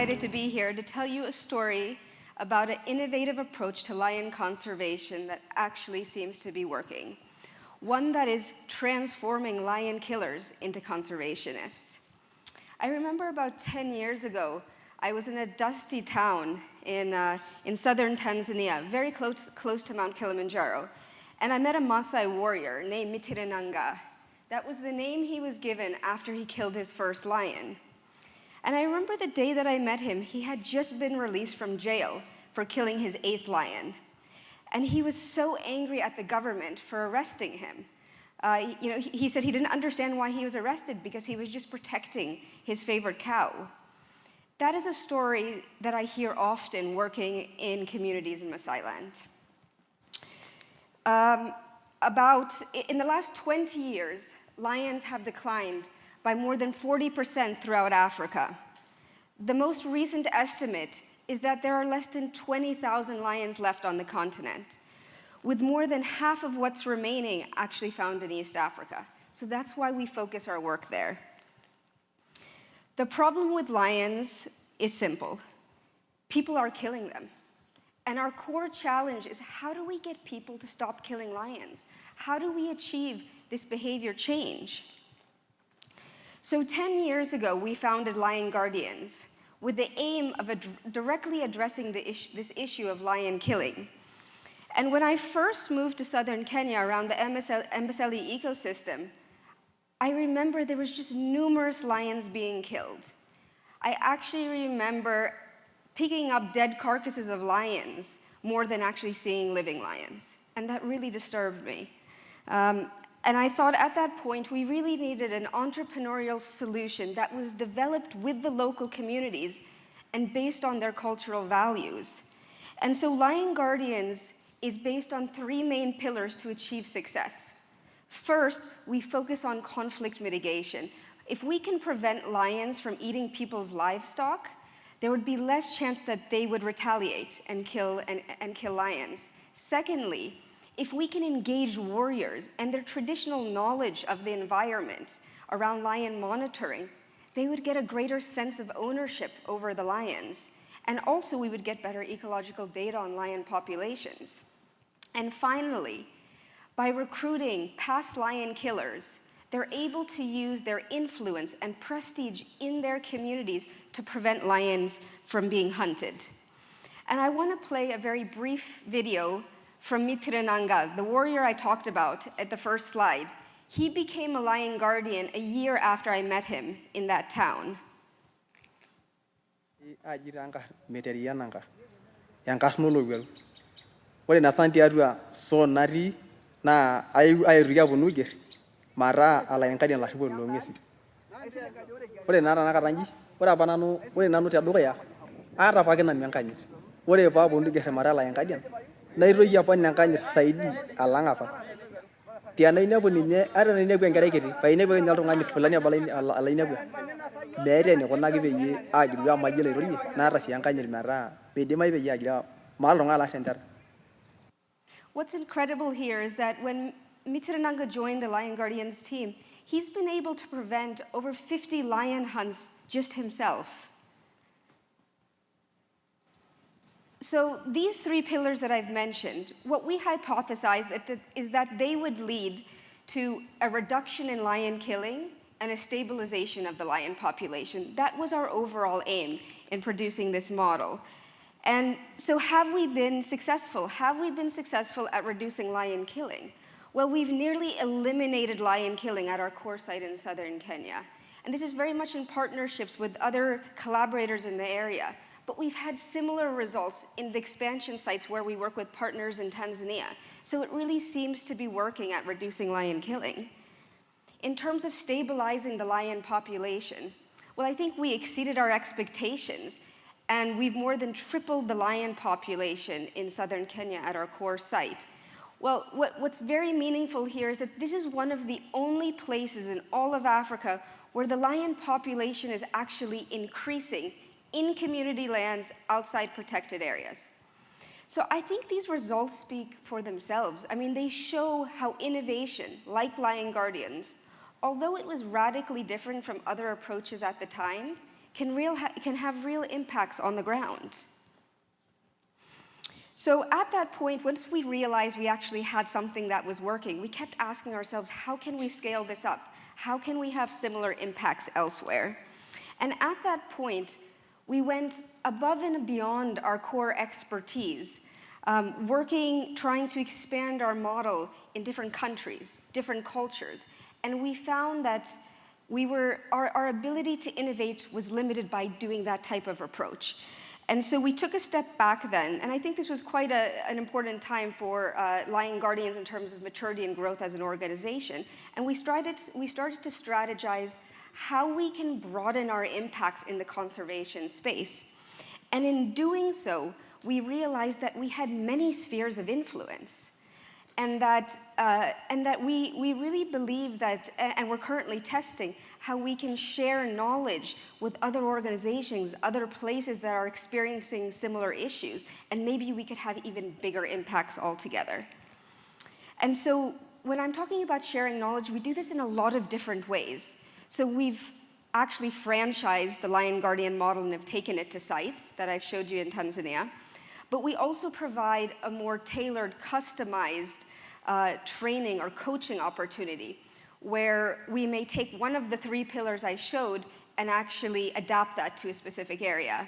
excited to be here to tell you a story about an innovative approach to lion conservation that actually seems to be working. One that is transforming lion killers into conservationists. I remember about 10 years ago, I was in a dusty town in southern Tanzania, very close to Mount Kilimanjaro, and I met a Maasai warrior named Mitirenanga. That was the name he was given after he killed his first lion. And I remember the day that I met him, he had just been released from jail for killing his 8th lion. And he was so angry at the government for arresting him. He said he didn't understand why he was arrested because he was just protecting his favorite cow. That is a story that I hear often working in communities in Maasai land. In the last 20 years, lions have declined by more than 40% throughout Africa. The most recent estimate is that there are less than 20,000 lions left on the continent, with more than half of what's remaining actually found in East Africa. So that's why we focus our work there. The problem with lions is simple. People are killing them. And our core challenge is, how do we get people to stop killing lions? How do we achieve this behavior change? So 10 years ago, we founded Lion Guardians with the aim of directly addressing this issue of lion killing. And when I first moved to southern Kenya around the Amboseli ecosystem, I remember there was just numerous lions being killed. I actually remember picking up dead carcasses of lions more than actually seeing living lions. And that really disturbed me. And I thought at that point, we really needed an entrepreneurial solution that was developed with the local communities and based on their cultural values. And so Lion Guardians is based on 3 main pillars to achieve success. First, we focus on conflict mitigation. If we can prevent lions from eating people's livestock, there would be less chance that they would retaliate and kill lions. Secondly, if we can engage warriors and their traditional knowledge of the environment around lion monitoring, they would get a greater sense of ownership over the lions. And also, we would get better ecological data on lion populations. And finally, by recruiting past lion killers, they're able to use their influence and prestige in their communities to prevent lions from being hunted. And I want to play a very brief video from Mitirenanga, the warrior I talked about at the first slide. He became a lion guardian a year after I met him in that town. Nairoi apa nanganyir saidi alang apa tiana inepu ninye ara inepu enkerai kiti pa inepu ninye oltung'ani fulani ala inepu meeta enikunaki peyie agilu amayiolo airorie naata sii enkanyit metaa peidimai peyie agira maata oltung'ani lashe enchata. What's incredible here is that when Mitirenanga joined the Lion Guardians team, he's been able to prevent over 50 lion hunts just himself. So these 3 pillars that I've mentioned, what we hypothesized is that they would lead to a reduction in lion killing and a stabilization of the lion population. That was our overall aim in producing this model. And so have we been successful? Have we been successful at reducing lion killing? Well, we've nearly eliminated lion killing at our core site in southern Kenya. And this is very much in partnerships with other collaborators in the area. But we've had similar results in the expansion sites where we work with partners in Tanzania. So it really seems to be working at reducing lion killing. In terms of stabilizing the lion population, well, I think we exceeded our expectations, and we've more than tripled the lion population in southern Kenya at our core site. Well, what's very meaningful here is that this is one of the only places in all of Africa where the lion population is actually increasing in community lands outside protected areas. So I think these results speak for themselves. I mean, they show how innovation, like Lion Guardians, although it was radically different from other approaches at the time, can have real impacts on the ground. So at that point, once we realized we actually had something that was working, we kept asking ourselves, how can we scale this up? How can we have similar impacts elsewhere? And at that point, we went above and beyond our core expertise, trying to expand our model in different countries, different cultures. And we found that our ability to innovate was limited by doing that type of approach. And so we took a step back then, and I think this was quite an important time for Lion Guardians in terms of maturity and growth as an organization. And we started to strategize how we can broaden our impacts in the conservation space. And in doing so, we realized that we had many spheres of influence. And that we really believe that, and we're currently testing, how we can share knowledge with other organizations, other places that are experiencing similar issues, and maybe we could have even bigger impacts altogether. And so when I'm talking about sharing knowledge, we do this in a lot of different ways. So we've actually franchised the Lion Guardian model and have taken it to sites that I've showed you in Tanzania. But we also provide a more tailored, customized training or coaching opportunity where we may take one of the 3 pillars I showed and actually adapt that to a specific area.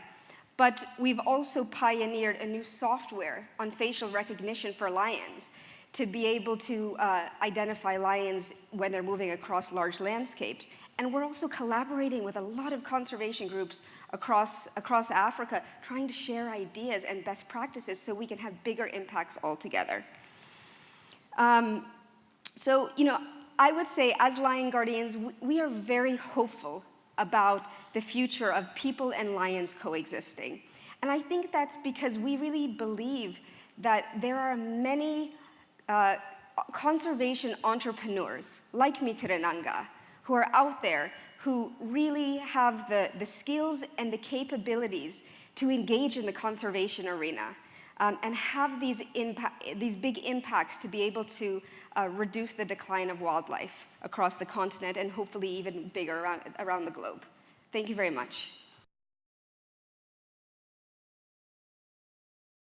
But we've also pioneered a new software on facial recognition for lions to be able to identify lions when they're moving across large landscapes. And we're also collaborating with a lot of conservation groups across Africa, trying to share ideas and best practices so we can have bigger impacts altogether. So, I would say as Lion Guardians, we are very hopeful about the future of people and lions coexisting. And I think that's because we really believe that there are many conservation entrepreneurs like Mitirananga who are out there who really have the skills and the capabilities to engage in the conservation arena and have these big impacts to be able to reduce the decline of wildlife across the continent and hopefully even bigger around the globe. Thank you very much.